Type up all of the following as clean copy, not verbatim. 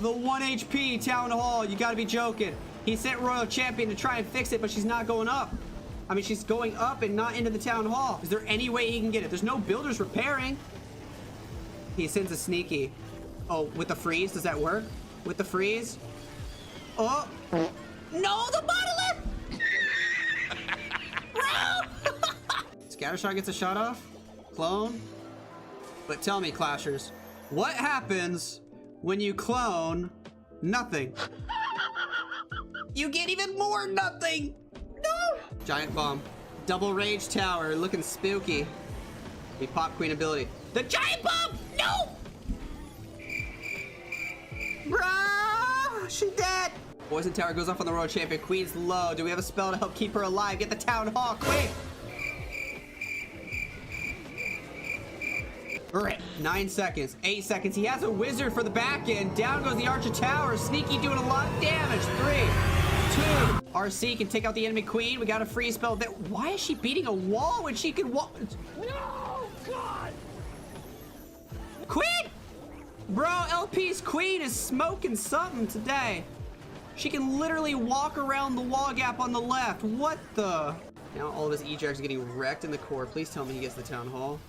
the 1 HP Town Hall. You gotta be joking. He sent Royal Champion to try and fix it, but she's not going up. I mean, she's going up and not into the Town Hall. Is there any way he can get it? There's no builders repairing. He sends a sneaky. Oh, with the freeze, does that work? With the freeze? Oh. No, the monolith! Bro! Scattershot gets a shot off. Clone. But tell me, Clashers, what happens when you clone nothing? You get even more nothing! No! Giant bomb. Double rage tower, looking spooky. We pop queen ability. The giant bomb! No! Bruh! She dead! Poison tower goes off on the Royal Champion. Queen's low. Do we have a spell to help keep her alive? Get the Town Hall, quick! Alright, 9 seconds, 8 seconds. He has a wizard for the back end. Down goes the Archer Tower. Sneaky doing a lot of damage. 3, 2. RC can take out the enemy queen. We got a free spell there. Why is she beating a wall when she can walk? No, God! Queen! Bro, LP's queen is smoking something today. She can literally walk around the wall gap on the left. What the? Now all of his E-Drags are getting wrecked in the core. Please tell me he gets the Town Hall.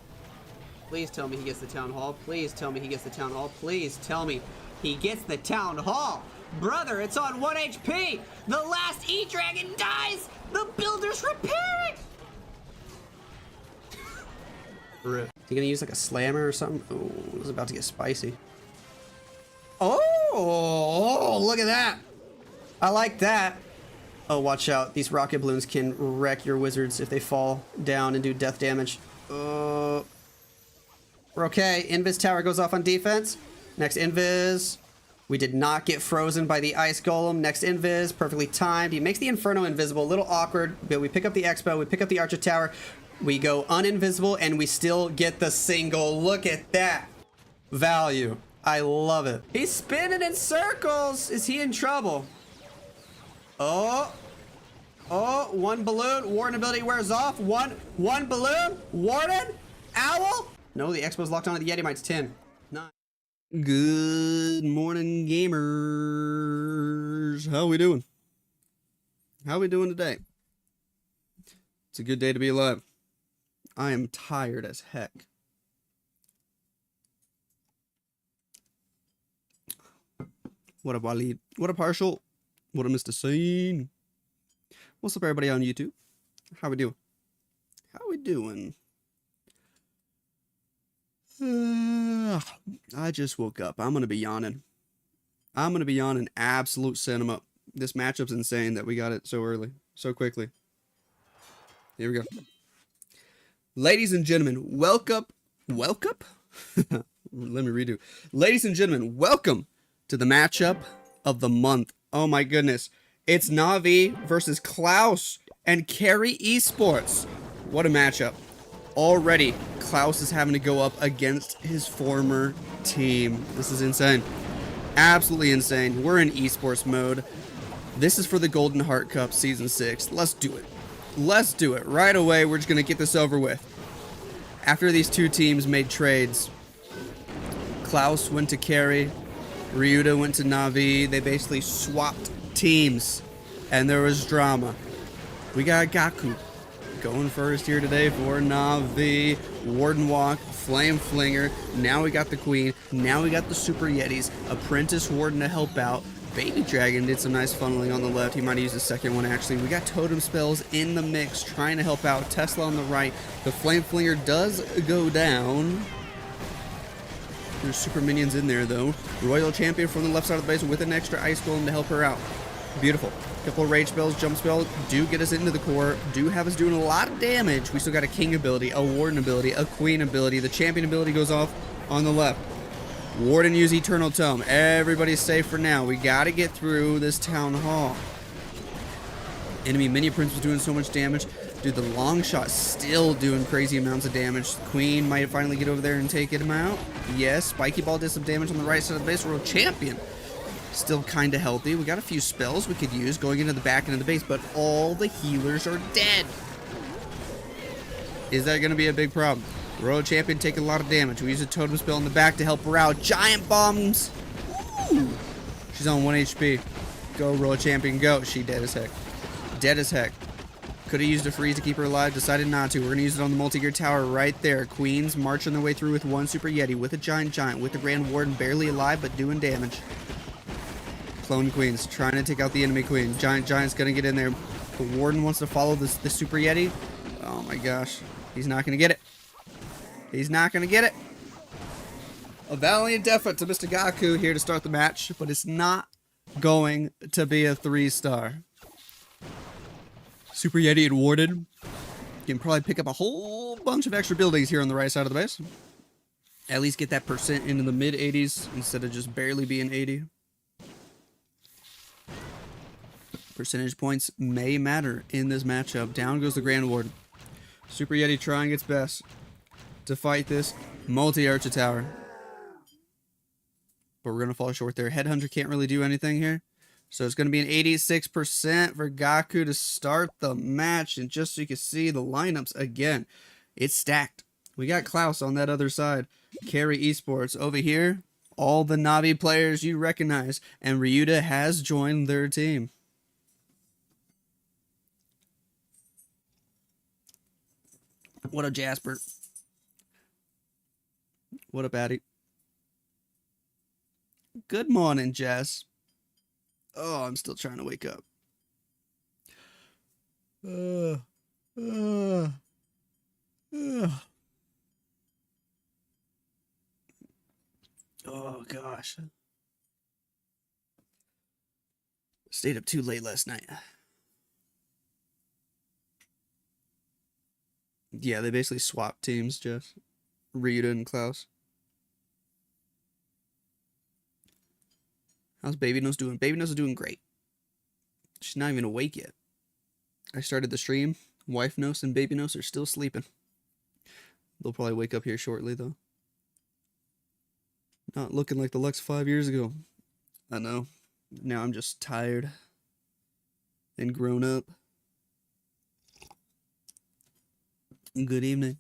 Please tell me he gets the Town Hall. Please tell me he gets the Town Hall. Please tell me he gets the Town Hall. Brother, it's on 1 HP. The last E-Dragon dies. The builder's repairing. Rip. Is he gonna use like a slammer or something? Oh, it's about to get spicy. Oh, look at that. I like that. Oh, watch out. These rocket balloons can wreck your wizards if they fall down and do death damage. We're okay. Invis tower goes off on defense. Next invis. We did not get frozen by the ice golem. Next invis, perfectly timed. He makes the inferno invisible, a little awkward, but we pick up the expo, we pick up the Archer Tower, we go uninvisible, and we still get the single. Look at that value. I love it. He's spinning in circles. Is he in trouble? Oh, one balloon. Warden ability wears off. One balloon. Warden. Owl. No, the expo's locked on at the Yeti Mites 10. 9. Good morning, gamers. How we doing? How we doing today? It's a good day to be alive. I am tired as heck. What up, Waleed? What up, Partial? What up, Mr. Scene? What's up, everybody on YouTube? How we doing? How we doing? I just woke up. I'm gonna be yawning. I'm gonna be yawning absolute cinema. This matchup's insane that we got it so early, so quickly. Here we go. Ladies and gentlemen, welcome. Let me redo. Ladies and gentlemen, welcome to the matchup of the month. Oh my goodness. It's NAVI versus Klaus and Carrie Esports. What a matchup. Already, Klaus is having to go up against his former team. This is insane. Absolutely insane. We're in esports mode. This is for the Golden Heart Cup Season 6. Let's do it. Let's do it. Right away, we're just going to get this over with. After these two teams made trades, Klaus went to Carrie, Ryuda went to NAVI. They basically swapped teams, and there was drama. We got Gaku going first here today for NAVI. Warden Walk, Flame Flinger. Now we got the Queen. Now we got the Super Yetis. Apprentice Warden to help out. Baby Dragon did some nice funneling on the left. He might have used the second one, actually. We got Totem Spells in the mix trying to help out. Tesla on the right. The Flame Flinger does go down. There's super minions in there, though. Royal Champion from the left side of the base with an extra Ice Golem to help her out. Beautiful. Couple of rage spells, jump spell, do get us into the core, do have us doing a lot of damage. We still got a king ability, a warden ability, a queen ability. The champion ability goes off on the left. Warden use Eternal Tome. Everybody's safe for now. We got to get through this town hall. Enemy Mini Prince was doing so much damage. Dude, the long shot still doing crazy amounts of damage. Queen might finally get over there and take him out. Yes, Spiky Ball did some damage on the right side of the base. World Champion still kind of healthy. We got a few spells we could use going into the back end of the base, but all the healers are dead. Is that going to be a big problem? Royal Champion taking a lot of damage. We use a totem spell in the back to help her out. Giant bombs. Ooh. She's on 1 HP. Go, Royal Champion, go. She dead as heck. Dead as heck. Could have used a freeze to keep her alive. Decided not to. We're going to use it on the multi-gear tower right there. Queens marching their way through with one Super Yeti. With a Giant. With the Grand Warden barely alive but doing damage. Clone Queens trying to take out the enemy Queen. Giant's going to get in there. The Warden wants to follow the Super Yeti. Oh my gosh. He's not going to get it. He's not going to get it. A valiant effort to Mr. Gaku here to start the match, but it's not going to be a 3-star. Super Yeti and Warden can probably pick up a whole bunch of extra buildings here on the right side of the base. At least get that percent into the mid-80s instead of just barely being 80. Percentage points may matter in this matchup. Down goes the Grand Warden. Super Yeti trying its best to fight this multi-archer tower. But we're going to fall short there. Headhunter can't really do anything here. So it's going to be an 86% for Gaku to start the match. And just so you can see the lineups again, it's stacked. We got Klaus on that other side. Carrie Esports over here. All the NAVI players you recognize. And Ryuda has joined their team. What up, Jasper? What up, Addy? Good morning, Jess. Oh, I'm still trying to wake up. Oh, gosh. Stayed up too late last night. Yeah, they basically swapped teams, Jess. Ryuda and Klaus. How's Baby Nose doing? Baby Nose is doing great. She's not even awake yet. I started the stream. Wife Nose and Baby Nose are still sleeping. They'll probably wake up here shortly, though. Not looking like the Lux 5 years ago. I know. Now I'm just tired. And grown up. Good evening.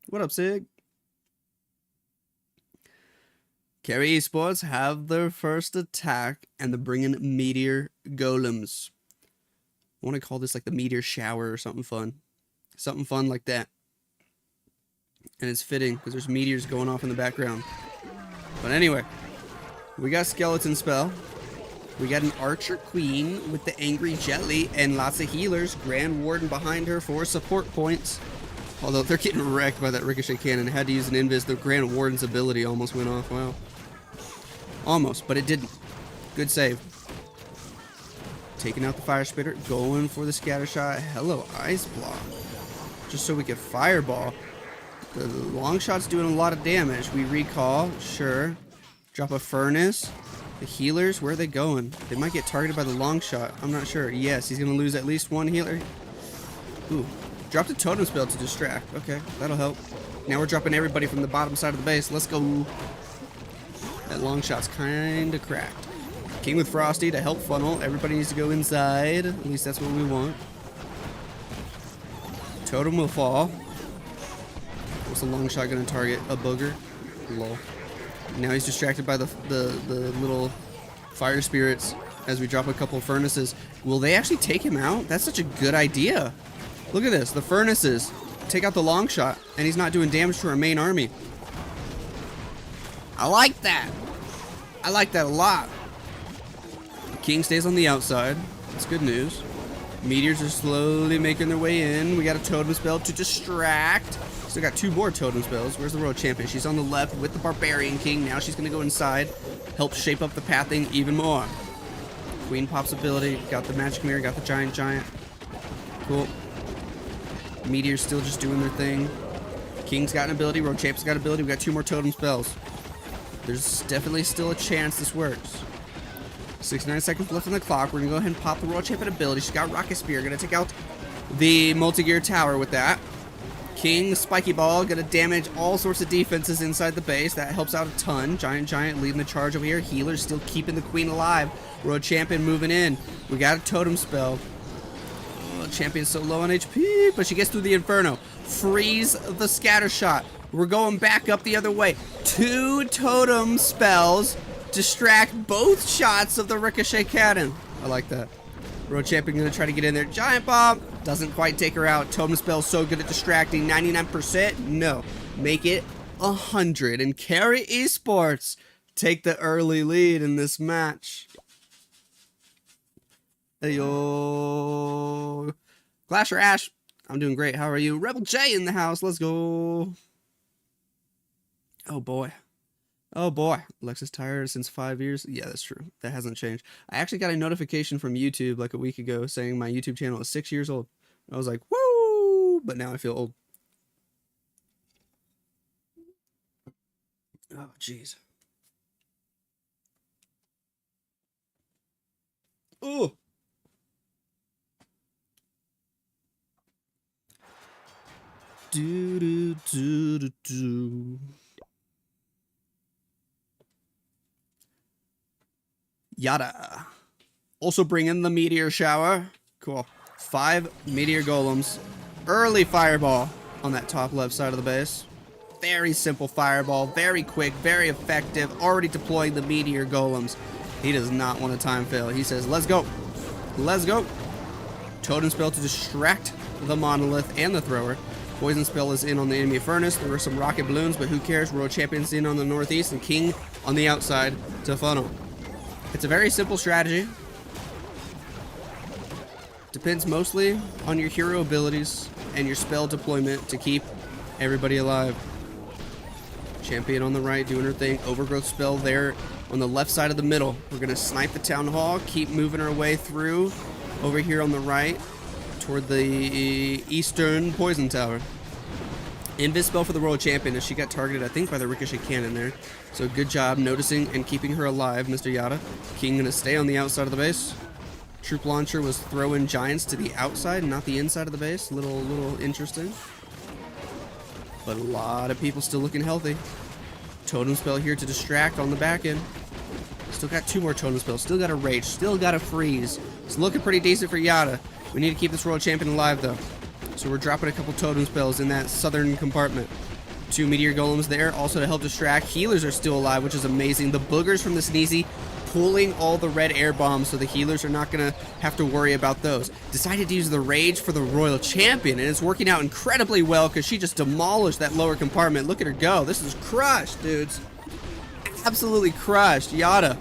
What up, Sig? Carrie Esports have their first attack, and they're bringing meteor golems. I want to call this like the meteor shower or something fun. Something fun like that. And it's fitting because there's meteors going off in the background. But anyway, we got Skeleton Spell. We got an Archer Queen with the Angry Jelly and lots of healers. Grand Warden behind her for support points. Although they're getting wrecked by that Ricochet Cannon. Had to use an Invis. The Grand Warden's ability almost went off. Wow. Almost, but it didn't. Good save. Taking out the Fire Spitter. Going for the Scatter Shot. Hello, Ice Block. Just so we can Fireball. The long shot's doing a lot of damage. We recall. Sure. Drop a Furnace. The healers, where are they going? They might get targeted by the long shot. I'm not sure. Yes, he's going to lose at least one healer. Ooh. Dropped a totem spell to distract. Okay, that'll help. Now we're dropping everybody from the bottom side of the base. Let's go. That long shot's kind of cracked. King with Frosty to help funnel. Everybody needs to go inside. At least that's what we want. Totem will fall. What's the long shot going to target? A booger? Lol. Now he's distracted by the little fire spirits as we drop a couple of furnaces. Will they actually take him out? That's such a good idea. Look at this. The furnaces take out the long shot, and he's not doing damage to our main army. I like that. I like that a lot. King stays on the outside. That's good news. Meteors are slowly making their way in. We got a totem spell to distract. Still got two more totem spells. Where's the Royal Champion? She's on the left with the Barbarian King. Now she's going to go inside. Help shape up the pathing even more. Queen pops ability. Got the Magic Mirror. Got the Giant. Cool. Meteor's still just doing their thing. King's got an ability. Royal Champion's got an ability. We got two more totem spells. There's definitely still a chance this works. 69 seconds left on the clock. We're going to go ahead and pop the Royal Champion ability. She's got Rocket Spear. Going to take out the multi-gear tower with that. King, Spiky Ball, gonna damage all sorts of defenses inside the base. That helps out a ton. Giant leading the charge over here. Healer's still keeping the Queen alive. Royal Champion moving in. We got a totem spell. World Champion so low on HP, but she gets through the Inferno. Freeze the scatter shot. We're going back up the other way. 2 totem spells distract both shots of the Ricochet cannon. I like that. World Champion gonna try to get in there. Giant Bomb doesn't quite take her out. Totem spell so good at distracting. 99%? No. Make it 100. And Carrie Esports take the early lead in this match. Hey yo. Clasher Ash, I'm doing great. How are you? Rebel J in the house. Let's go. Oh boy. Oh boy. Lexus tired since 5 years. Yeah, that's true. That hasn't changed. I actually got a notification from YouTube like a week ago saying my YouTube channel is 6 years old. I was like, woo! But now I feel old. Oh, jeez. Oh. Do do do do do. Yada. Also bring in the meteor shower. Cool. 5 meteor golems. Early fireball on that top left side of the base. Very simple fireball. Very quick. Very effective. Already deploying the meteor golems. He does not want a time fail. He says, let's go. Let's go. Totem spell to distract the monolith and the thrower. Poison spell is in on the enemy furnace. There were some rocket balloons, but who cares? World Champion's in on the northeast and King on the outside to funnel. It's a very simple strategy. Depends mostly on your hero abilities and your spell deployment to keep everybody alive. Champion on the right doing her thing. Overgrowth spell there on the left side of the middle. We're going to snipe the town hall. Keep moving our way through over here on the right toward the eastern poison tower. Invis spell for the World Champion as she got targeted, I think, by the Ricochet cannon there. So good job noticing and keeping her alive, Mr. Yada. King going to stay on the outside of the base. Troop Launcher was throwing giants to the outside, not the inside of the base. Little interesting. But a lot of people still looking healthy. Totem spell here to distract on the back end. Still got 2 more totem spells. Still got a rage. Still got a freeze. It's looking pretty decent for Yada. We need to keep this World Champion alive though. So we're dropping a couple totem spells in that southern compartment. 2 meteor golems there also to help distract. Healers are still alive, which is amazing. The boogers from the Sneezy pulling all the red air bombs, so the healers are not going to have to worry about those. Decided to use the rage for the Royal Champion, and it's working out incredibly well because she just demolished that lower compartment. Look at her go. This is crushed, dudes. Absolutely crushed. Yada.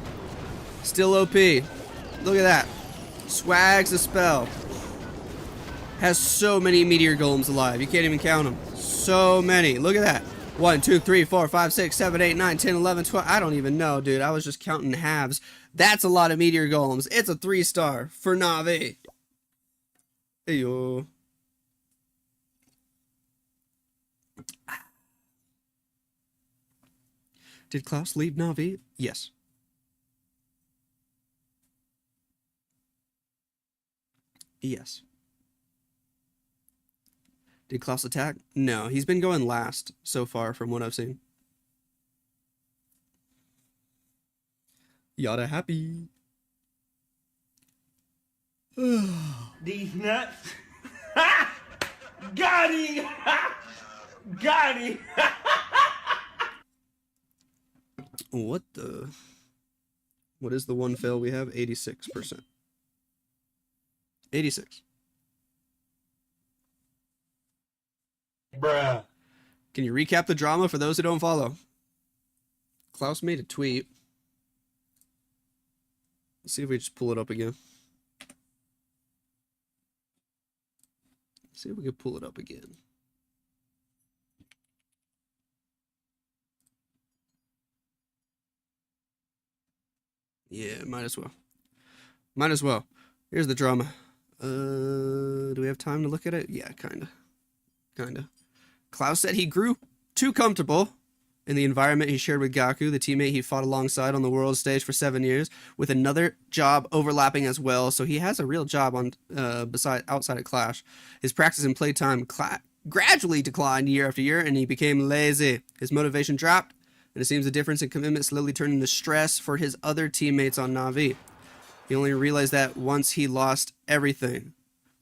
Still OP. Look at that. Swags a spell. Has so many meteor golems alive. You can't even count them. So many. Look at that. 1, 2, 3, 4, 5, 6, 7, 8, 9, 10, 11, 12. I don't even know, dude. I was just counting halves. That's a lot of meteor golems. It's a 3-star for NAVI. Hey yo. Did Klaus leave NAVI? Yes. Yes. Did Klaus attack? No, he's been going last so far from what I've seen. Yada happy. These nuts. Got him. Got him. What the? What is the one fail we have? 86%. 86. Bruh. Can you recap the drama for those who don't follow? Klaus made a tweet. Let's see if we just pull it up again. See if we can pull it up again. Yeah, might as well. Might as well. Here's the drama. Do we have time to look at it? Yeah, kinda. Klaus said he grew too comfortable in the environment he shared with Gaku, the teammate he fought alongside on the world stage for 7 years, with another job overlapping as well. So he has a real job on outside of Clash. His practice and playtime gradually declined year after year, and he became lazy. His motivation dropped, and it seems the difference in commitment slowly turned into stress for his other teammates on NAVI. He only realized that once he lost everything.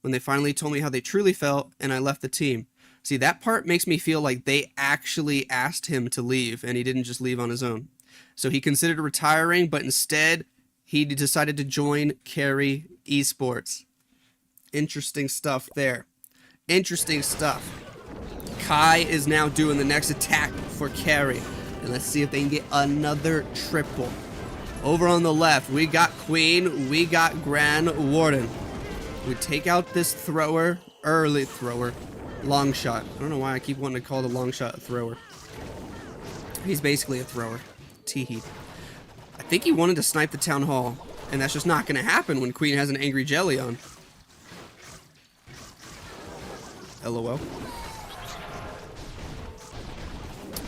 when they finally told me how they truly felt and I left the team. See, that part makes me feel like they actually asked him to leave and he didn't just leave on his own. So he considered retiring, but instead he decided to join Carrie Esports. Interesting stuff there. Interesting stuff. Kai is now doing the next attack for Carrie. And let's see if they can get another triple. Over on the left, we got Queen, we got Grand Warden. We take out this thrower, early thrower, long shot. I don't know why I keep wanting to call the long shot a thrower. He's basically a thrower. Teehee. I think he wanted to snipe the town hall, and that's just not going to happen when Queen has an angry jelly on. LOL.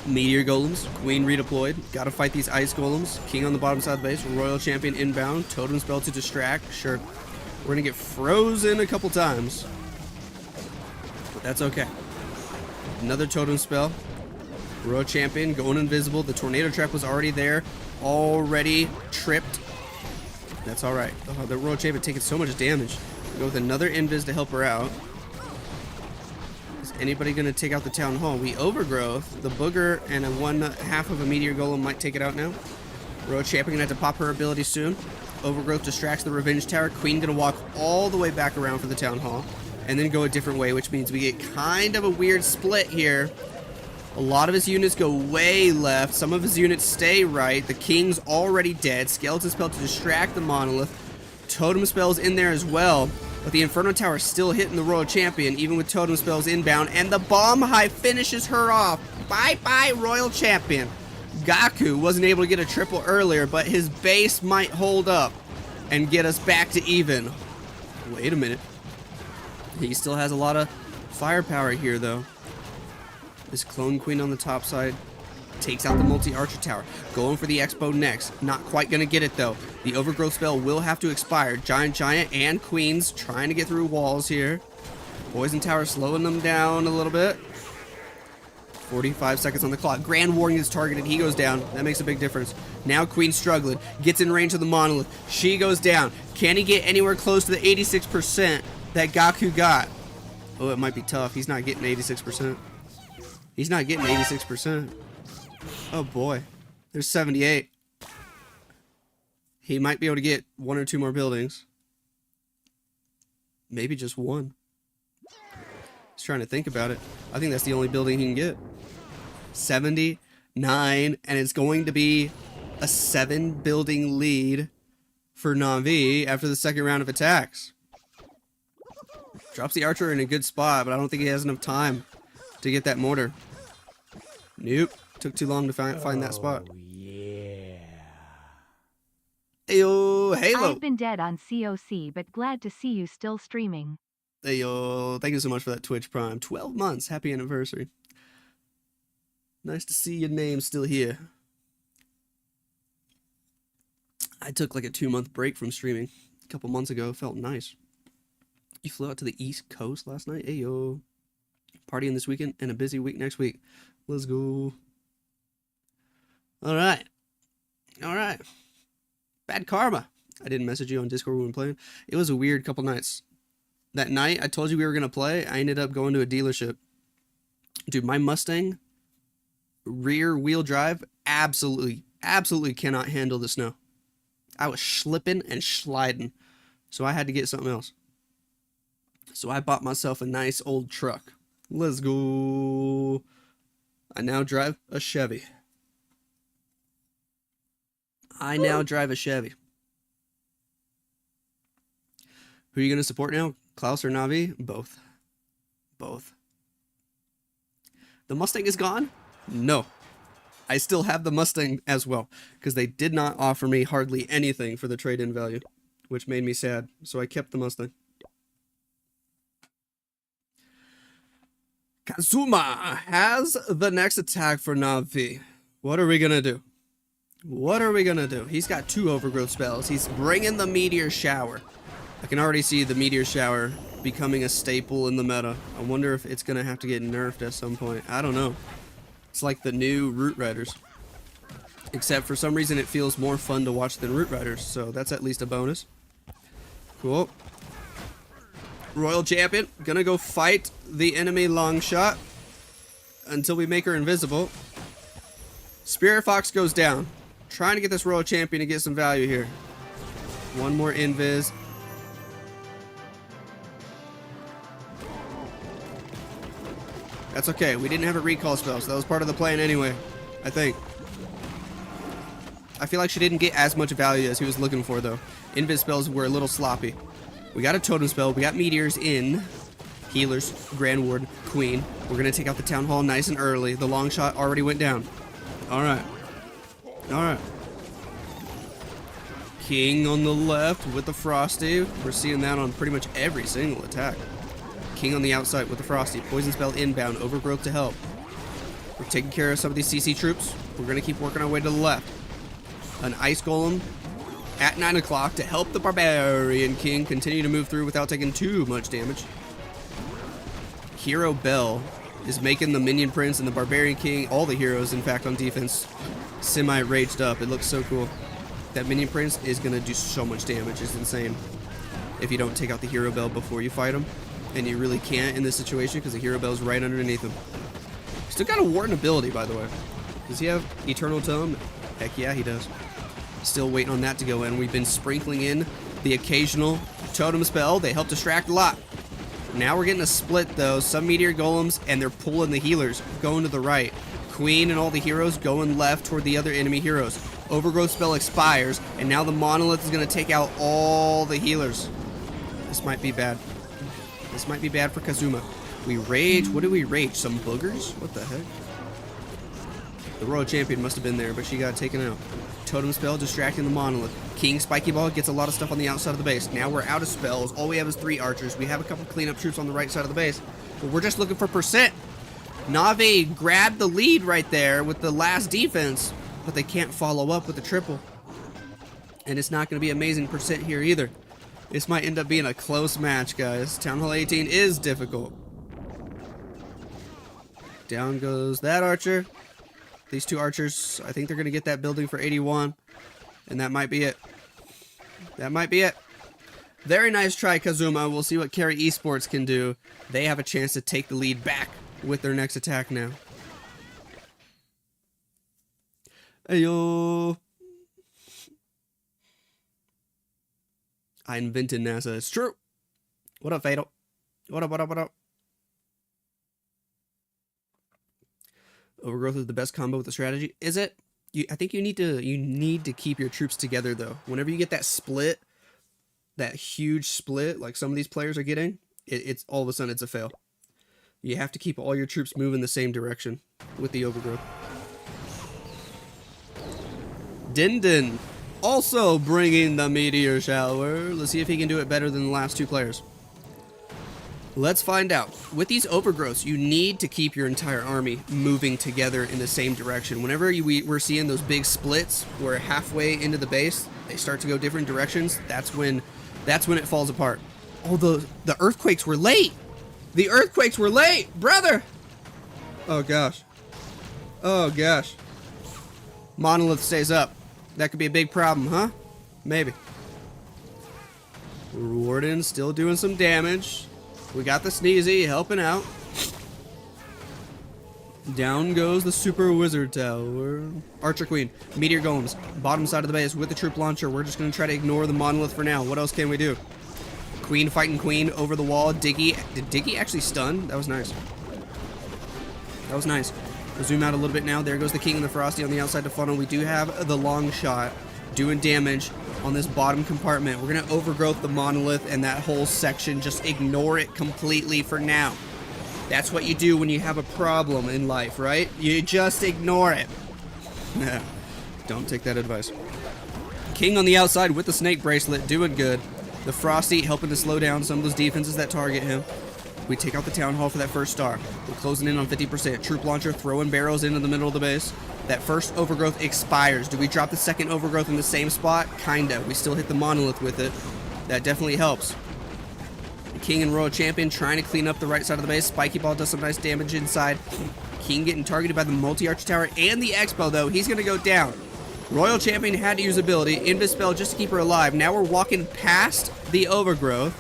Meteor golems, Queen redeployed. Gotta fight these ice golems. King on the bottom side of the base. Royal champion inbound. Totem spell to distract. Sure. We're gonna get frozen a couple times. But that's okay. Another totem spell. Royal champion going invisible. The tornado trap was already there. Already tripped. That's alright. Oh, the Royal champion taking so much damage. Go with another invis to help her out. Is anybody going to take out the town hall? We overgrowth. The booger and a 1/2 of a meteor golem might take it out now. Royal champion going to have to pop her ability soon. Overgrowth distracts the revenge tower. Queen going to walk all the way back around for the town hall. And then go a different way, which means we get kind of a weird split here. A lot of his units go way left. Some of his units stay right. The king's already dead. Skeleton spell to distract the monolith. Totem spells in there as well. But the Inferno Tower is still hitting the Royal Champion, even with totem spells inbound. And the Bomb Hive finishes her off. Bye-bye, Royal Champion. Gaku wasn't able to get a triple earlier, but his base might hold up and get us back to even. Wait a minute. He still has a lot of firepower here, though. This Clone Queen on the top side takes out the multi-archer tower. Going for the Expo next. Not quite going to get it, though. The Overgrowth spell will have to expire. Giant and Queens trying to get through walls here. Poison Tower slowing them down a little bit. 45 seconds on the clock. Grand Warden is targeted. He goes down. That makes a big difference. Now Queen struggling. Gets in range of the Monolith. She goes down. Can he get anywhere close to the 86% that Gaku got? Oh, it might be tough. He's not getting 86%. He's not getting 86%. Oh boy. There's 78. He might be able to get 1 or 2 more buildings. Maybe just 1. He's trying to think about it. I think that's the only building he can get. 79, and it's going to be a 7-building lead for NAVI after the second round of attacks. Drops the archer in a good spot, but I don't think he has enough time to get that mortar. Nope. Took too long to find that spot. Yeah. Ayo, Halo. I've been dead on COC, but glad to see you still streaming. Ayo, thank you so much for that Twitch Prime. 12 months. Happy anniversary. Nice to see your name still here. I took like a 2-month break from streaming a couple months ago. Felt nice. You flew out to the East Coast last night? Ayo. Partying this weekend and a busy week next week. Let's go. Alright. Alright. Bad karma. I didn't message you on Discord when we were playing. It was a weird couple nights. That night I told you we were going to play, I ended up going to a dealership. Dude, my Mustang rear wheel drive absolutely cannot handle the snow. I was slipping and sliding. So I had to get something else. So I bought myself a nice old truck. Let's go. I now drive a Chevy. I now drive a Chevy. Who are you going to support now? Klaus or Navi? Both. Both. The Mustang is gone? No. I still have the Mustang as well, because they did not offer me hardly anything for the trade-in value, which made me sad, so I kept the Mustang. Kazuma has the next attack for Navi. What are we going to do? What are we going to do? He's got 2 overgrowth spells. He's bringing the Meteor Shower. I can already see the Meteor Shower becoming a staple in the meta. I wonder if it's going to have to get nerfed at some point. I don't know. It's like the new Root Riders. Except for some reason it feels more fun to watch than Root Riders, so that's at least a bonus. Cool. Royal Champion, gonna go fight the enemy long shot until we make her invisible. Spirit Fox goes down. Trying to get this Royal Champion to get some value here. One more invis. That's okay. We didn't have a recall spell, so that was part of the plan anyway, I think. I feel like she didn't get as much value as he was looking for, though. Invis spells were a little sloppy. We got a totem spell. We got meteors in. Healers, Grand Ward, Queen. We're going to take out the Town Hall nice and early. The long shot already went down. Alright. Alright. King on the left with the Frosty. We're seeing that on pretty much every single attack. King on the outside with the Frosty. Poison spell inbound. Overgrowth to help. We're taking care of some of these CC troops. We're going to keep working our way to the left. An Ice Golem at 9 o'clock to help the Barbarian King continue to move through without taking too much damage. Hero Bell is making the Minion Prince and the Barbarian King, all the heroes, in fact, on defense, semi-raged up. It looks so cool. That Minion Prince is going to do so much damage. It's insane. If you don't take out the Hero Bell before you fight him. And you really can't in this situation because the Hero Bell's right underneath him. Still got a Warden ability, by the way. Does he have Eternal Tome? Heck yeah, he does. Still waiting on that to go in. We've been sprinkling in the occasional Totem spell. They help distract a lot. Now we're getting a split, though. Some Meteor Golems, and they're pulling the healers, going to the right. Queen and all the heroes going left toward the other enemy heroes. Overgrowth spell expires, and now the Monolith is going to take out all the healers. This might be bad. This might be bad for Kazuma. We rage. What did we rage? Some boogers? What the heck? The Royal Champion must have been there, but she got taken out. Totem spell distracting the Monolith. King Spiky Ball gets a lot of stuff on the outside of the base. Now we're out of spells. All we have is 3 archers. We have a couple cleanup troops on the right side of the base, but we're just looking for percent. NAVI grabbed the lead right there with the last defense, but they can't follow up with the triple. And it's not going to be amazing percent here either. This might end up being a close match, guys. Town Hall 18 is difficult. Down goes that archer. These 2 archers, I think they're going to get that building for 81. And that might be it. That might be it. Very nice try, Kazuma. We'll see what Carrie Esports can do. They have a chance to take the lead back with their next attack now. Ayo. I invented NASA. It's true. What up, Fatal? What up, what up, what up? Overgrowth is the best combo with the strategy. Is it? I think you need to keep your troops together, though. Whenever you get that split, that huge split, like some of these players are getting, it's all of a sudden it's a fail. You have to keep all your troops moving the same direction with the overgrowth. Din also bringing the meteor shower. Let's see if he can do it better than the last 2 players. Let's find out. With these overgrowths, you need to keep your entire army moving together in the same direction. Whenever we're seeing those big splits where halfway into the base, they start to go different directions, that's when it falls apart. Oh, the earthquakes were late! The earthquakes were late! Brother! Oh, gosh. Oh, gosh. Monolith stays up. That could be a big problem, huh? Maybe. Warden still doing some damage. We got the Sneezy helping out. Down goes the Super Wizard Tower. Archer Queen. Meteor Golems. Bottom side of the base with the troop launcher. We're just going to try to ignore the Monolith for now. What else can we do? Queen fighting Queen over the wall. Diggy. Did Diggy actually stun? That was nice. That was nice. We'll zoom out a little bit now. There goes the King and the Frosty on the outside of the funnel. We do have the long shot doing damage on this bottom compartment. We're going to overgrowth the Monolith and that whole section. Just ignore it completely for now. That's what you do when you have a problem in life, right? You just ignore it. Don't take that advice. King on the outside with the snake bracelet, doing good. The Frosty helping to slow down some of those defenses that target him. We take out the Town Hall for that first star. We're closing in on 50%. Troop launcher throwing barrels into the middle of the base. That first overgrowth expires. Do we drop the second overgrowth in the same spot? Kinda. We still hit the Monolith with it. That definitely helps. King and Royal Champion trying to clean up the right side of the base. Spiky Ball does some nice damage inside. King getting targeted by the multi-arch tower and the Expo, though. He's going to go down. Royal Champion had to use ability. Invis spell just to keep her alive. Now we're walking past the overgrowth.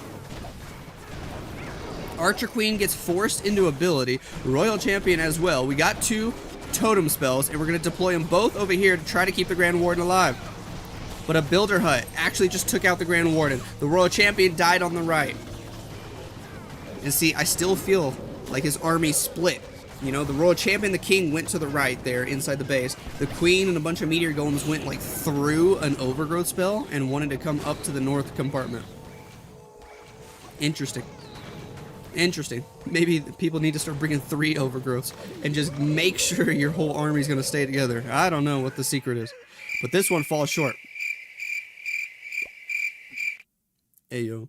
Archer Queen gets forced into ability. Royal Champion as well. We got 2 totem spells, and we're going to deploy them both over here to try to keep the Grand Warden alive. But a Builder Hut actually just took out the Grand Warden. The Royal Champion died on the right. And see, I still feel like his army split. You know, the Royal Champion, the King, went to the right there inside the base. The Queen and a bunch of Meteor Golems went like through an Overgrowth spell and wanted to come up to the north compartment. Interesting. Interesting. Maybe people need to start bringing 3 Overgrowths and just make sure your whole army's going to stay together. I don't know what the secret is. But this one falls short. Hey, yo.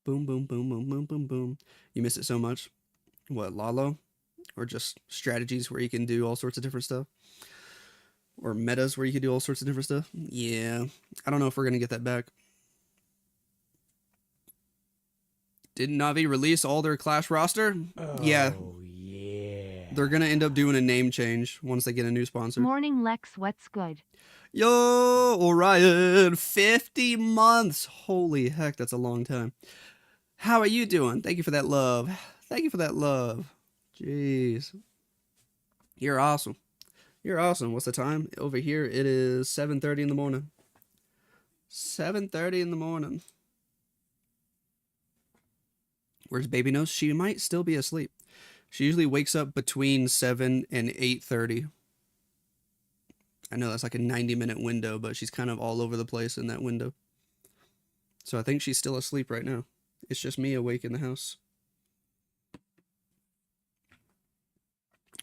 Boom, boom, boom, boom, boom, boom, boom. You miss it so much. What, Lalo? Or just strategies where you can do all sorts of different stuff? Or metas where you can do all sorts of different stuff? Yeah. I don't know if we're going to get that back. Didn't Navi release all their Clash roster? Yeah. They're going to end up doing a name change once they get a new sponsor. Morning Lex, what's good? Yo, Orion, 50 months. Holy heck, that's a long time. How are you doing? Thank you for that love. Thank you for that love. Jeez. You're awesome. You're awesome. What's the time? Over here, it is 7:30 in the morning. 7:30 in the morning. Where's Baby Nose? She might still be asleep. She usually wakes up between 7 and 8:30. I know that's like a 90-minute window, but she's kind of all over the place in that window. So I think she's still asleep right now. It's just me awake in the house.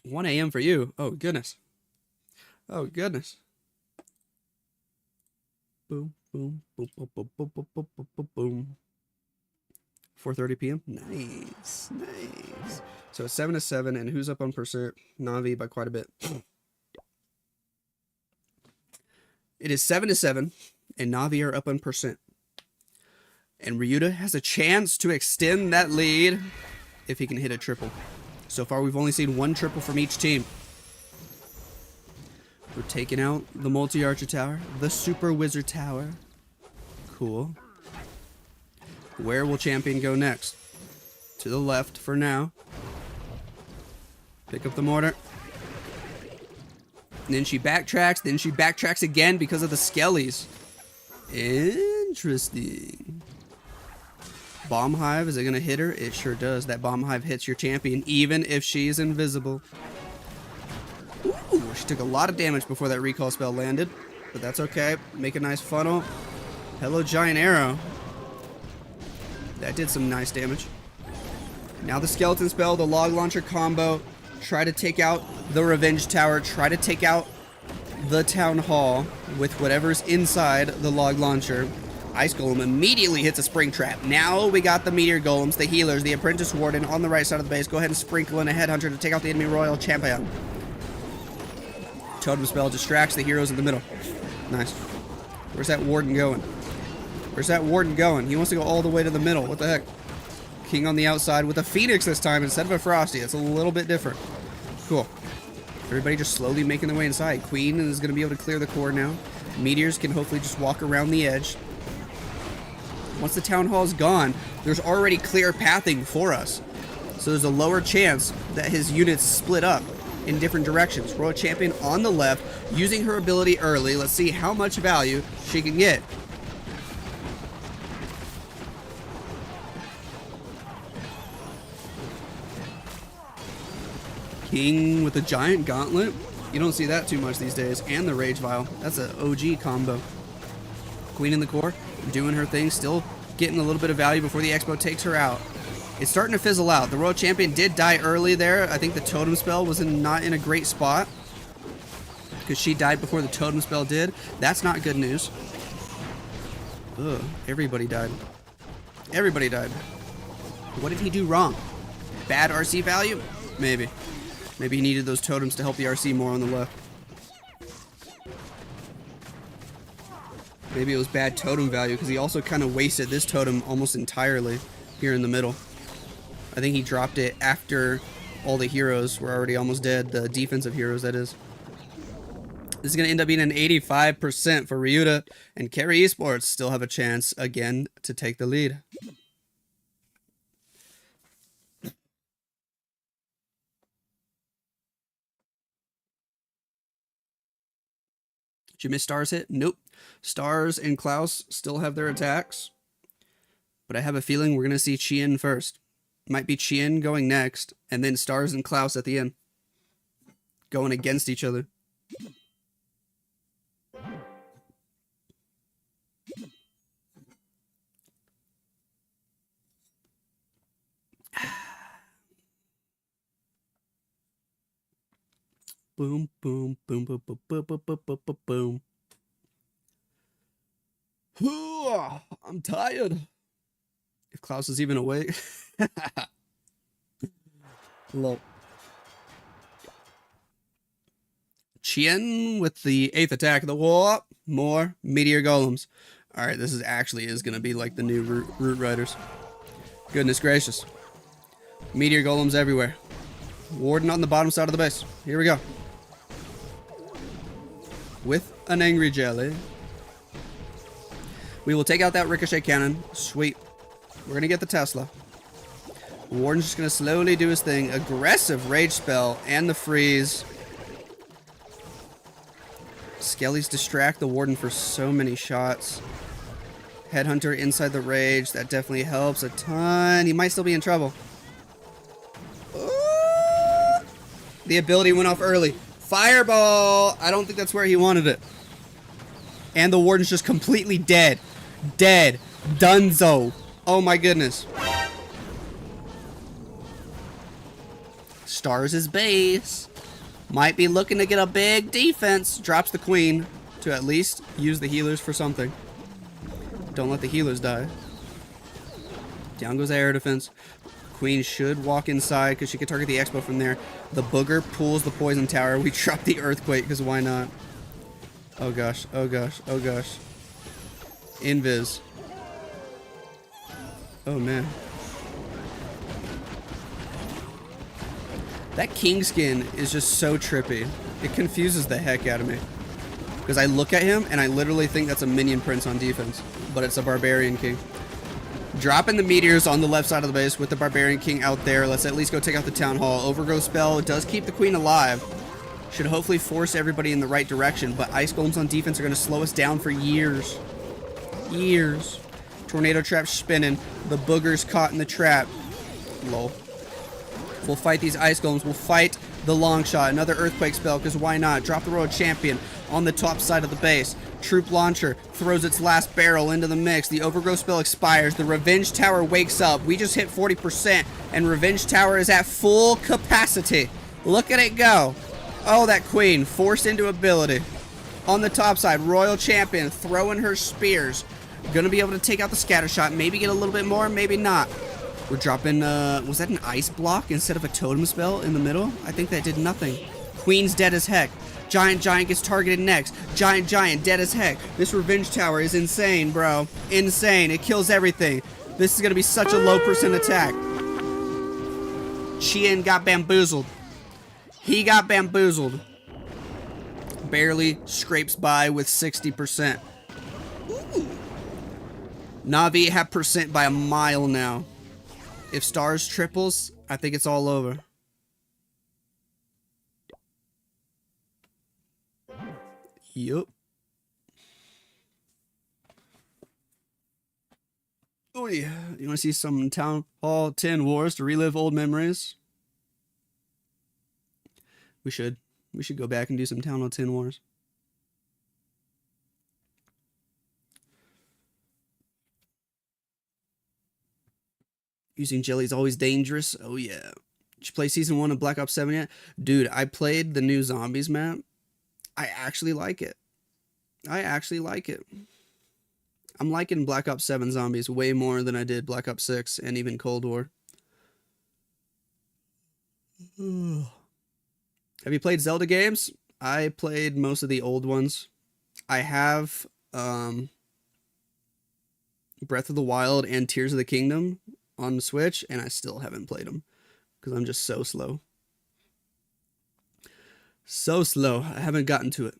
1 a.m. for you. Oh, goodness. Oh, goodness. Boom, boom, boom, boom, boom, boom, boom, boom, boom, boom, boom. 4:30 p.m. Nice, nice. So it's 7 to 7, and who's up on percent? Navi by quite a bit. It is 7 to 7, and Navi are up on percent. And Ryuda has a chance to extend that lead if he can hit a triple. So far, we've only seen 1 triple from each team. We're taking out the multi-archer tower, the super wizard tower. Cool. Where will champion go next? To the left for now. Pick up the mortar. And then she backtracks. Then she backtracks again because of the skellies. Interesting. Bomb hive, is it going to hit her? It sure does. That bomb hive hits your champion even if she's invisible. Ooh, she took a lot of damage before that recall spell landed. But that's okay. Make a nice funnel. Hello, giant arrow. That did some nice damage. Now the skeleton spell, the log launcher combo. Try to take out the revenge tower. Try to take out the town hall with whatever's inside the log launcher. Ice Golem immediately hits a spring trap. Now we got the meteor golems, the healers, the apprentice warden on the right side of the base. Go ahead and sprinkle in a headhunter to take out the enemy royal champion. Totem spell distracts the heroes in the middle. Nice. Where's that warden going? Where's that warden going? He wants to go all the way to the middle. What the heck? King on the outside with a phoenix this time instead of a frosty. It's a little bit different. Cool. Everybody just slowly making their way inside. Queen is going to be able to clear the core now. Meteors can hopefully just walk around the edge. Once the town hall is gone, there's already clear pathing for us. So there's a lower chance that his units split up in different directions. Royal Champion on the left, using her ability early. Let's see how much value she can get. King with a giant gauntlet. You don't see that too much these days. And the Rage Vial. That's an OG combo. Queen in the core, doing her thing, still getting a little bit of value before the Expo takes her out. It's starting to fizzle out. The Royal Champion did die early there. I think the Totem Spell was not in a great spot because she died before the Totem Spell did. That's not good news. Ugh, everybody died. Everybody died. What did he do wrong? Bad RC value? Maybe. Maybe he needed those totems to help the RC more on the left. Maybe it was bad totem value because he also kind of wasted this totem almost entirely here in the middle. I think he dropped it after all the heroes were already almost dead. The defensive heroes, that is. This is going to end up being an 85% for Ryuda, and Carrie Esports still have a chance again to take the lead. Did you miss Stars hit? Nope. Stars and Klaus still have their attacks, but I have a feeling we're going to see Chien first. Might be Chien going next, and then Stars and Klaus at the end, going against each other. Boom, boom, boom, boom, boom, boom, boom, boom, boom, boom, boom. I'm tired. If Klaus is even awake. Lol. Chien with the 8th attack of the war. More meteor golems. Alright, this is going to be like the new Root Riders. Goodness gracious. Meteor golems everywhere. Warden on the bottom side of the base. Here we go. With an angry jelly. We will take out that ricochet cannon. Sweet. We're going to get the Tesla. Warden's just going to slowly do his thing. Aggressive rage spell and the freeze. Skellies distract the Warden for so many shots. Headhunter inside the rage. That definitely helps a ton. He might still be in trouble. Ooh. The ability went off early. Fireball! I don't think that's where he wanted it. And the Warden's just completely dead. Dead. Dunzo. Oh my goodness. Stars' base. Might be looking to get a big defense. Drops the queen to at least use the healers for something. Don't let the healers die. Down goes the air defense. Queen should walk inside because she could target the expo from there. The booger pulls the poison tower. We drop the earthquake because why not? Oh gosh, oh gosh, oh gosh. Invis. Oh man. That king skin is just so trippy. It confuses the heck out of me. Because I look at him and I literally think that's a minion prince on defense. But it's a barbarian king. Dropping the meteors on the left side of the base with the barbarian king out there. Let's at least go take out the town hall. Overgrowth spell does keep the queen alive. Should hopefully force everybody in the right direction. But ice golems on defense are going to slow us down for years. Years. Tornado trap spinning. The booger's caught in the trap. Lol. We'll fight these ice golems. We'll fight the long shot. Another earthquake spell, because why not? Drop the royal champion on the top side of the base. Troop launcher throws its last barrel into the mix. The overgrowth spell expires. The revenge tower wakes up. We just hit 40%, and revenge tower is at full capacity. Look at it go. Oh, that queen forced into ability. On the top side, royal champion throwing her spears. Gonna be able to take out the scatter shot. Maybe get a little bit more, maybe not. We're dropping, was that an ice block instead of a totem spell in the middle? I think that did nothing. Queen's dead as heck. Giant gets targeted next. Giant dead as heck. This revenge tower is insane, bro. Insane. It kills everything. This is gonna be such a low percent attack. Chien got bamboozled. He got bamboozled. Barely scrapes by with 60%. Ooh. Navi have percent by a mile now. If stars triples, I think it's all over. Yup. Oh yeah. You want to see some Town Hall 10 wars to relive old memories? We should. We should go back and do some Town Hall 10 wars. Using jelly is always dangerous. Oh yeah. Did you play season 1 of Black Ops 7 yet? Dude, I played the new zombies map. I actually like it. I actually like it. I'm liking Black Ops 7 zombies way more than I did Black Ops 6 and even Cold War. Have you played Zelda games? I played most of the old ones. I have Breath of the Wild and Tears of the Kingdom on the Switch, and I still haven't played them because I'm just so slow. So slow. I haven't gotten to it.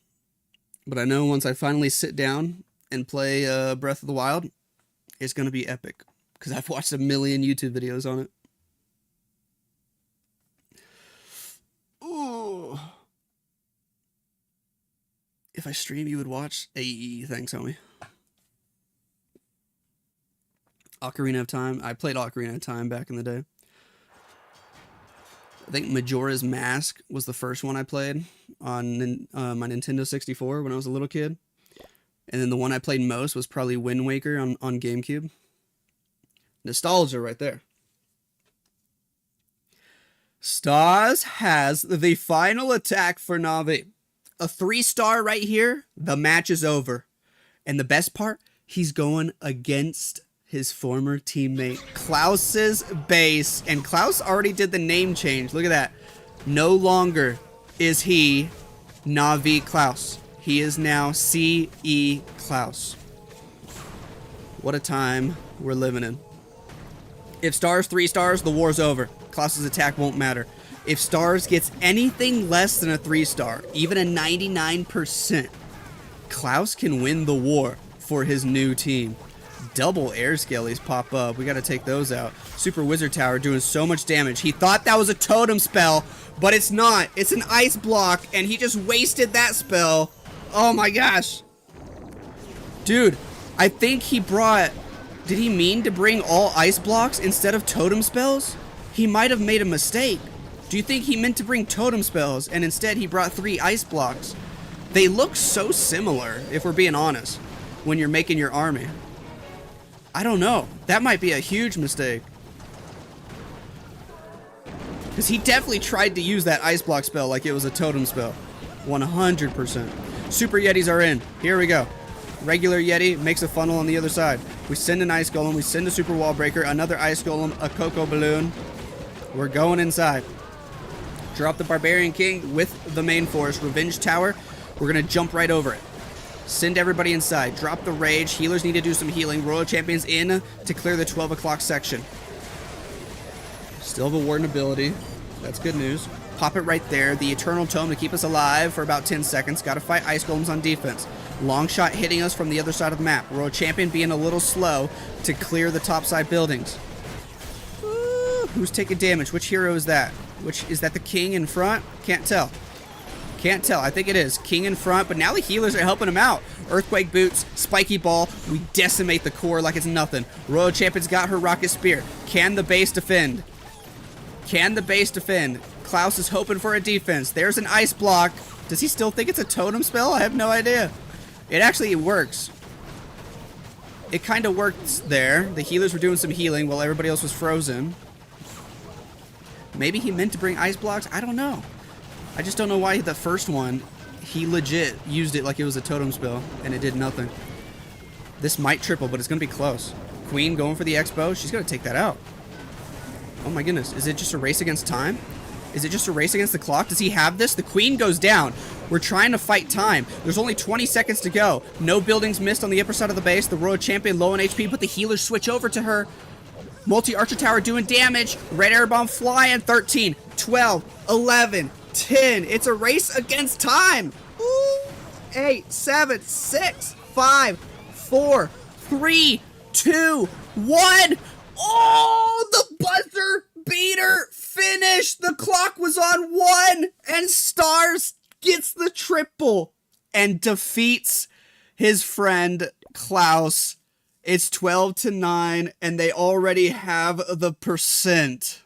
But I know once I finally sit down and play Breath of the Wild, it's going to be epic. Because I've watched a million YouTube videos on it. Ooh. If I stream, you would watch? Hey, thanks, homie. Ocarina of Time. I played Ocarina of Time back in the day. I think Majora's Mask was the first one I played on my Nintendo 64 when I was a little kid. And then the one I played most was probably Wind Waker on GameCube. Nostalgia right there. Stars has the final attack for Navi. A 3-star right here. The match is over. And the best part, he's going against his former teammate Klaus's base. And Klaus already did the name change. Look at that. No longer is he Navi Klaus. He is now CE Klaus. What a time we're living in. If Stars 3 stars, the war's over. Klaus's attack won't matter. If Stars gets anything less than a 3-star, even a 99%, Klaus can win the war for his new team. Double air skellies pop up. We got to take those out. Super Wizard Tower doing so much damage. He thought that was a totem spell, but it's not. It's an ice block, and he just wasted that spell. Oh my gosh. Dude, I think he brought... Did he mean to bring all ice blocks instead of totem spells? He might have made a mistake. Do you think he meant to bring totem spells, and instead he brought 3 ice blocks? They look so similar, if we're being honest, when you're making your army. I don't know. That might be a huge mistake. Because he definitely tried to use that ice block spell like it was a totem spell. 100%. Super Yetis are in. Here we go. Regular Yeti makes a funnel on the other side. We send an Ice Golem. We send a Super Wall Breaker. Another Ice Golem. A Cocoa Balloon. We're going inside. Drop the Barbarian King with the main force. Revenge Tower. We're going to jump right over it. Send everybody inside. Drop the Rage. Healers need to do some healing. Royal Champions in to clear the 12 o'clock section. Still have a Warden ability. That's good news. Pop it right there. The Eternal Tome to keep us alive for about 10 seconds. Got to fight Ice Golems on defense. Long shot hitting us from the other side of the map. Royal Champion being a little slow to clear the topside buildings. Ooh, who's taking damage? Which hero is that? Is that the King in front? Can't tell. Can't tell. I think it is. King in front, but now the healers are helping him out. Earthquake Boots, Spiky Ball. We decimate the core like it's nothing. Royal Champion's got her Rocket Spear. Can the base defend? Can the base defend? Klaus is hoping for a defense. There's an ice block. Does he still think it's a totem spell? I have no idea. It actually works. It kind of works there. The healers were doing some healing while everybody else was frozen. Maybe he meant to bring ice blocks? I don't know. I just don't know why the first one, he legit used it like it was a totem spell, and it did nothing. This might triple, but it's going to be close. Queen going for the Expo. She's going to take that out. Oh my goodness. Is it just a race against time? Is it just a race against the clock? Does he have this? The Queen goes down. We're trying to fight time. There's only 20 seconds to go. No buildings missed on the upper side of the base. The Royal Champion low on HP, but the healers switch over to her. Multi-Archer Tower doing damage. Red Air Bomb flying. 13, 12, 11, 10. It's a race against time. Ooh. 8, 7, 6, 5, 4, 3, 2, 1. Oh, the buzzer beater finished. The clock was on 1, and Stars gets the triple and defeats his friend Klaus. It's 12-9, and they already have the percent.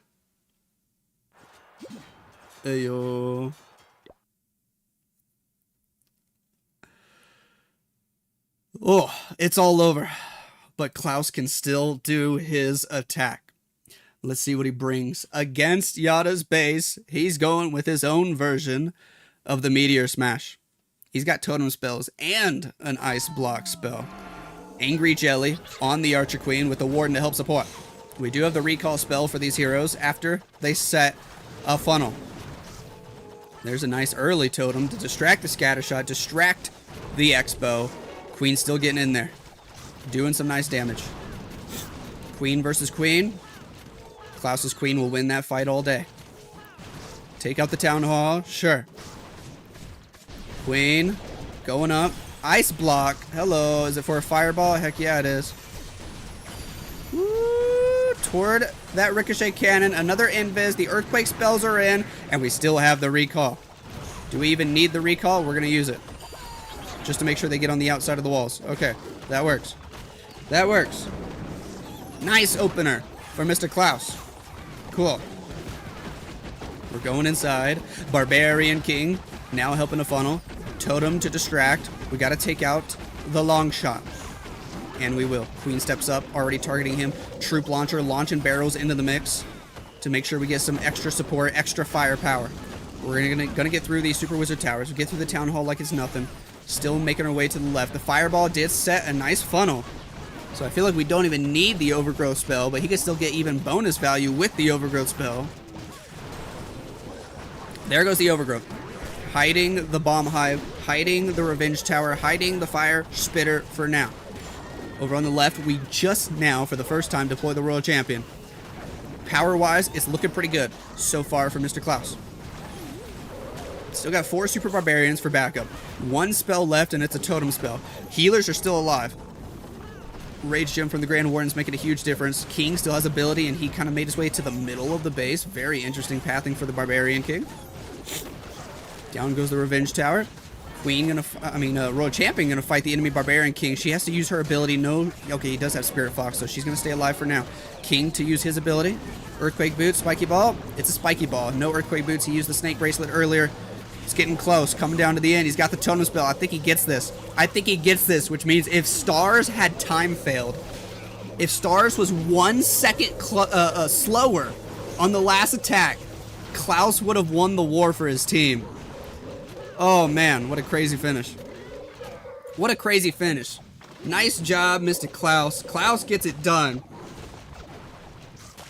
Ayo. Oh, it's all over. But Klaus can still do his attack. Let's see what he brings. Against Yada's base, he's going with his own version of the Meteor Smash. He's got totem spells and an ice block spell. Angry Jelly on the Archer Queen with the Warden to help support. We do have the recall spell for these heroes after they set a funnel. There's a nice early totem to distract the scatter shot, distract the Expo. Queen's still getting in there. Doing some nice damage. Queen versus Queen. Klaus's Queen will win that fight all day. Take out the Town Hall. Sure. Queen. Going up. Ice block. Hello. Is it for a fireball? Heck yeah, it is. Woo! Toward that ricochet cannon. Another invis. The earthquake spells are in. And we still have the recall. Do we even need the recall? We're going to use it. Just to make sure they get on the outside of the walls. Okay. That works. That works. Nice opener for Mr. Klaus. Cool. We're going inside. Barbarian King now helping to funnel. Totem to distract. We got to take out the long shot. And we will. Queen steps up, already targeting him. Troop launcher launching barrels into the mix to make sure we get some extra support, extra firepower. We're gonna get through these Super Wizard Towers. We get through the Town Hall like it's nothing. Still making our way to the left. The Fireball did set a nice funnel. So I feel like we don't even need the Overgrowth spell, but he can still get even bonus value with the Overgrowth spell. There goes the Overgrowth. Hiding the Bomb Hive, hiding the Revenge Tower, hiding the Fire Spitter for now. Over on the left, we just now, for the first time, deploy the Royal Champion. Power-wise, it's looking pretty good so far for Mr. Klaus. Still got 4 Super Barbarians for backup. 1 spell left, and it's a Totem spell. Healers are still alive. Rage Gem from the Grand Warden's making a huge difference. King still has ability, and he kind of made his way to the middle of the base. Very interesting pathing for the Barbarian King. Down goes the Revenge Tower. Royal Champion gonna fight the enemy Barbarian King. She has to use her ability. Okay, he does have Spirit Fox, so she's gonna stay alive for now. King to use his ability. Earthquake Boots, Spiky Ball. It's a Spiky Ball. No Earthquake Boots. He used the Snake Bracelet earlier. It's getting close, coming down to the end. He's got the Totem spell. I think he gets this. Which means if Stars had time failed, if Stars was 1 second slower on the last attack, Klaus would have won the war for his team. Oh man, what a crazy finish. What a crazy finish. Nice job, Mr. Klaus. Klaus gets it done.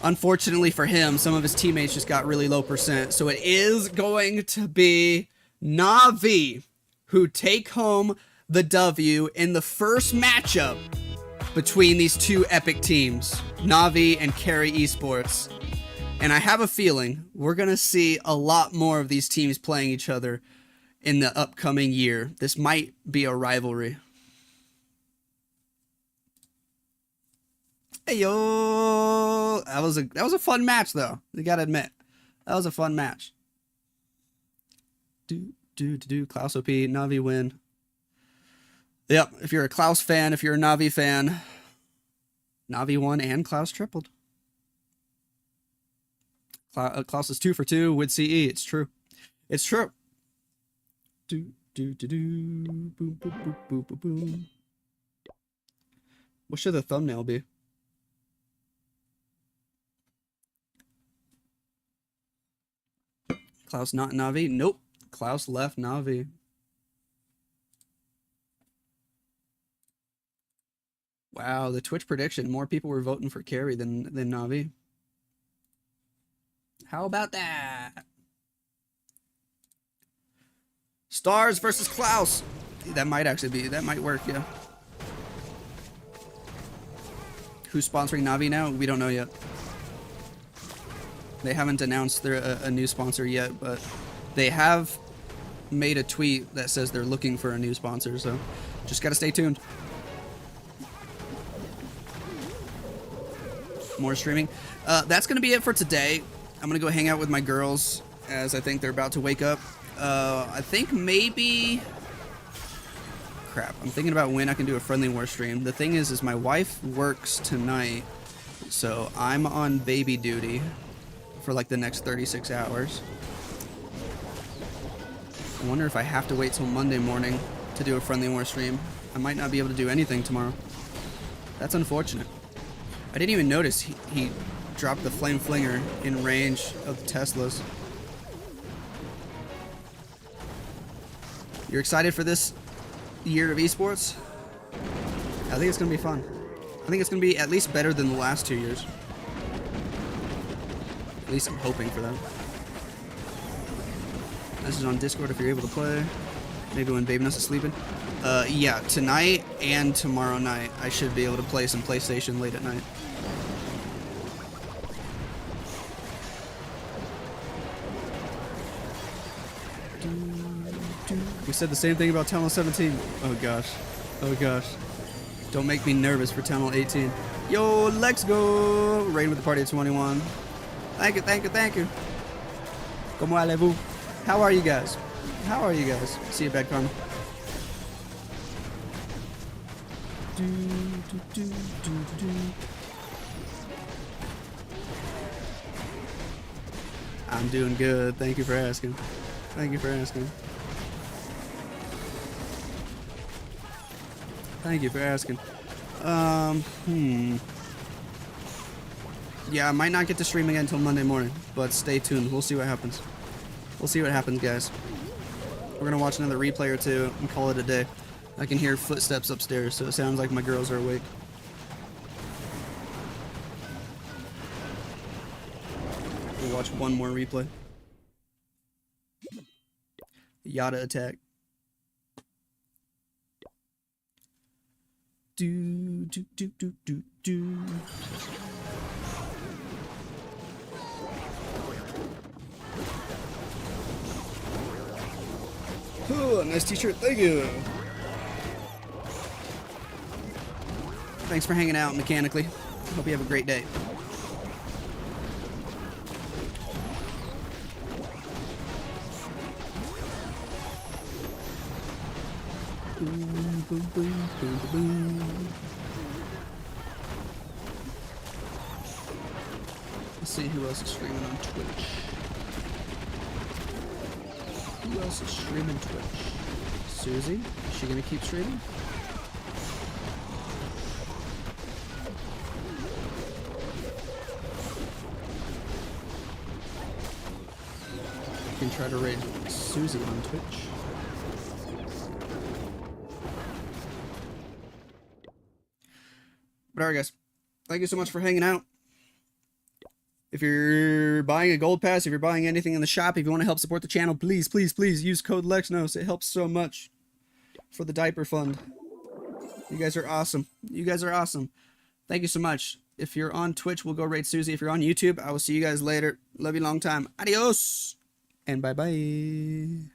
Unfortunately for him, some of his teammates just got really low percent. So it is going to be NAVI who take home the W in the first matchup between these two epic teams, NAVI and Carrie Esports. And I have a feeling we're going to see a lot more of these teams playing each other in the upcoming year. This might be a rivalry. Hey yo, that was a fun match though. You gotta admit, that was a fun match. Klaus OP, Navi win. Yep, if you're a Klaus fan, if you're a Navi fan, Navi won and Klaus tripled. Klaus is 2 for 2 with CE. It's true. It's true. Boom, boom, boom, boom, boom, boom. What should the thumbnail be? Klaus not Navi? Nope. Klaus left Navi. Wow, the Twitch prediction. More people were voting for Carrie than Navi. How about that? Stars versus Klaus. That might work, yeah. Who's sponsoring Navi now? We don't know yet. They haven't announced a new sponsor yet, but they have made a tweet that says they're looking for a new sponsor, so just gotta stay tuned. More streaming. That's gonna be it for today. I'm gonna go hang out with my girls as I think they're about to wake up. I think maybe... Crap, I'm thinking about when I can do a Friendly War stream. The thing is my wife works tonight, so I'm on baby duty for like the next 36 hours. I wonder if I have to wait till Monday morning to do a Friendly War stream. I might not be able to do anything tomorrow. That's unfortunate. I didn't even notice he dropped the Flame Flinger in range of the Teslas. You're excited for this year of esports? I think it's going to be fun. I think it's going to be at least better than the last 2 years. At least I'm hoping for that. This is on Discord if you're able to play. Maybe when Baby Nuss is sleeping. Yeah, tonight and tomorrow night I should be able to play some PlayStation late at night. We said the same thing about Tunnel 17. Oh gosh. Oh gosh. Don't make me nervous for Tunnel 18. Yo, let's go! Raid with the party at 21. Thank you, thank you, thank you. Como allez-vous? How are you guys? How are you guys? See you, Bad Karma. I'm doing good. Thank you for asking. Thank you for asking. Thank you for asking. Yeah, I might not get to stream again until Monday morning, but stay tuned. We'll see what happens. We'll see what happens, guys. We're gonna watch another replay or two and call it a day. I can hear footsteps upstairs, so it sounds like my girls are awake. We'll watch one more replay. Yada attack. Do do do do do do. Oh, nice t-shirt. Thank you. Thanks for hanging out mechanically. Hope you have a great day. Boom, boom, boom, boom, boom. Let's see who else is streaming on Twitch. Who else is streaming Twitch? Susie? Is she gonna keep streaming? You can try to raid Susie on Twitch. But alright guys, thank you so much for hanging out. If you're buying a gold pass, if you're buying anything in the shop, if you want to help support the channel, please, please, please use code Lexnos. It helps so much for the diaper fund. You guys are awesome. You guys are awesome. Thank you so much. If you're on Twitch, we'll go raid Susie. If you're on YouTube, I will see you guys later. Love you long time. Adios. And bye-bye.